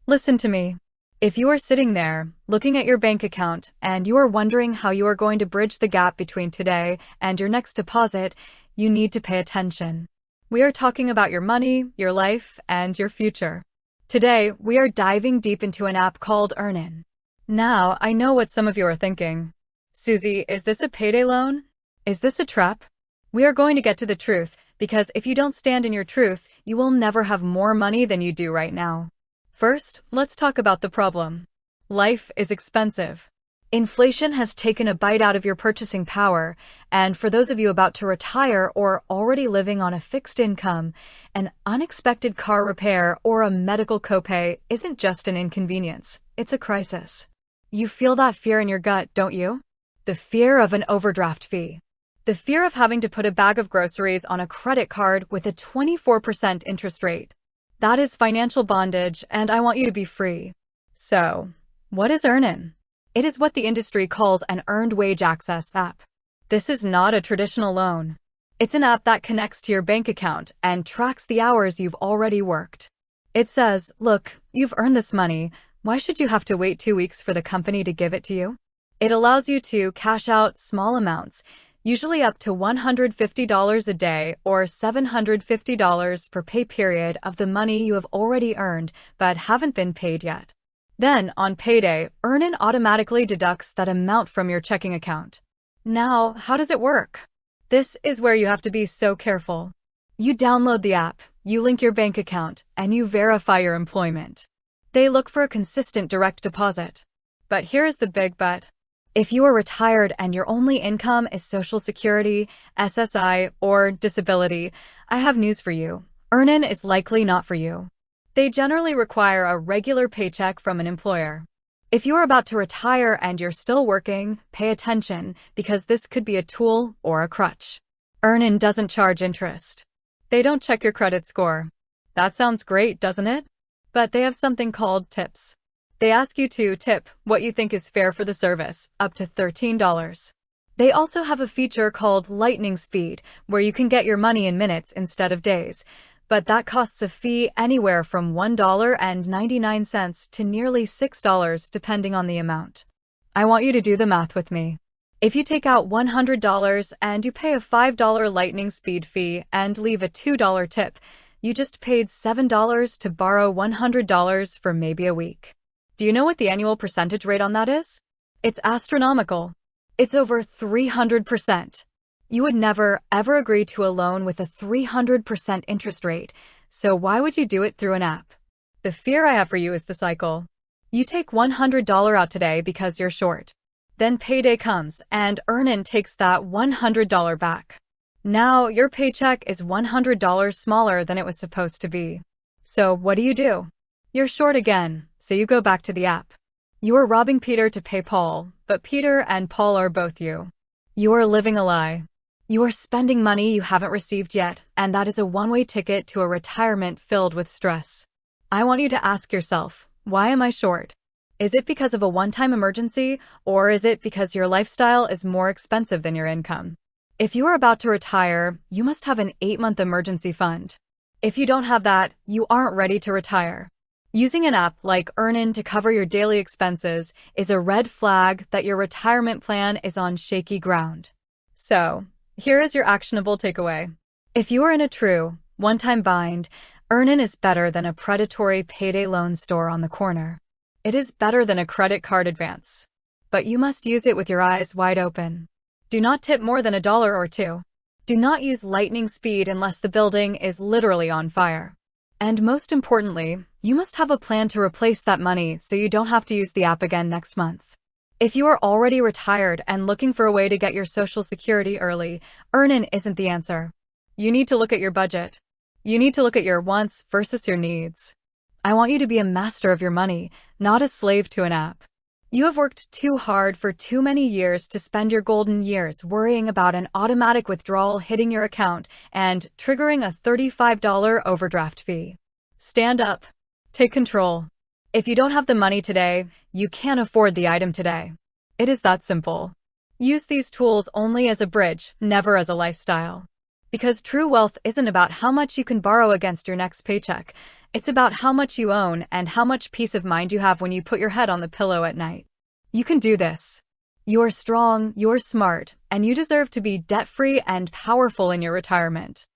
Listen to me. If you are sitting there, looking at your bank account, and you are wondering how you are going to bridge the gap between today and your next deposit, you need to pay attention. We are talking about your money, your life, and your future. Today, we are diving deep into an app called EarnIn. Now, I know what some of you are thinking. Susie, is this a payday loan? Is this a trap? We are going to get to the truth, because if you don't stand in your truth, you will never have more money than you do right now. First, let's talk about the problem. Life is expensive. Inflation has taken a bite out of your purchasing power, and for those of you about to retire or already living on a fixed income, an unexpected car repair or a medical copay isn't just an inconvenience, it's a crisis. You feel that fear in your gut, don't you? The fear of an overdraft fee. The fear of having to put a bag of groceries on a credit card with a 24% interest rate. That is financial bondage, and I want you to be free. So, what is EarnIn? It is what the industry calls an earned wage access app. This is not a traditional loan. It's an app that connects to your bank account and tracks the hours you've already worked. It says, look, you've earned this money. Why should you have to wait 2 weeks for the company to give it to you? It allows you to cash out small amounts, usually up to $150 a day or $750 per pay period of the money you have already earned but haven't been paid yet. Then, on payday, EarnIn automatically deducts that amount from your checking account. Now, how does it work? This is where you have to be so careful. You download the app, you link your bank account, and you verify your employment. They look for a consistent direct deposit. But here's the big but. If you are retired and your only income is Social Security, SSI, or disability, I have news for you. EarnIn is likely not for you. They generally require a regular paycheck from an employer. If you are about to retire and you're still working, pay attention, because this could be a tool or a crutch. EarnIn doesn't charge interest. They don't check your credit score. That sounds great, doesn't it? But they have something called tips. They ask you to tip what you think is fair for the service, up to $13. They also have a feature called lightning speed, where you can get your money in minutes instead of days. But that costs a fee anywhere from $1.99 to nearly $6 depending on the amount. I want you to do the math with me. If you take out $100 and you pay a $5 lightning speed fee and leave a $2 tip, you just paid $7 to borrow $100 for maybe a week. Do you know what the annual percentage rate on that is? It's astronomical. It's over 300%. You would never, ever agree to a loan with a 300% interest rate, so why would you do it through an app? The fear I have for you is the cycle. You take $100 out today because you're short. Then payday comes, and EarnIn takes that $100 back. Now, your paycheck is $100 smaller than it was supposed to be. So what do? You're short again, so you go back to the app. You are robbing Peter to pay Paul, but Peter and Paul are both you. You are living a lie. You are spending money you haven't received yet, and that is a one-way ticket to a retirement filled with stress. I want you to ask yourself, why am I short? Is it because of a one-time emergency, or is it because your lifestyle is more expensive than your income? If you are about to retire, you must have an 8-month emergency fund. If you don't have that, you aren't ready to retire. Using an app like EarnIn to cover your daily expenses is a red flag that your retirement plan is on shaky ground. So, here is your actionable takeaway. If you are in a true, one-time bind, EarnIn is better than a predatory payday loan store on the corner. It is better than a credit card advance. But you must use it with your eyes wide open. Do not tip more than $1 or $2. Do not use lightning speed unless the building is literally on fire. And most importantly, you must have a plan to replace that money so you don't have to use the app again next month. If you are already retired and looking for a way to get your Social Security early, EarnIn isn't the answer. You need to look at your budget. You need to look at your wants versus your needs. I want you to be a master of your money, not a slave to an app. You have worked too hard for too many years to spend your golden years worrying about an automatic withdrawal hitting your account and triggering a $35 overdraft fee. Stand up. Take control. If you don't have the money today, you can't afford the item today. It is that simple. Use these tools only as a bridge, never as a lifestyle. Because true wealth isn't about how much you can borrow against your next paycheck. It's about how much you own and how much peace of mind you have when you put your head on the pillow at night. You can do this. You're strong, you're smart, and you deserve to be debt-free and powerful in your retirement.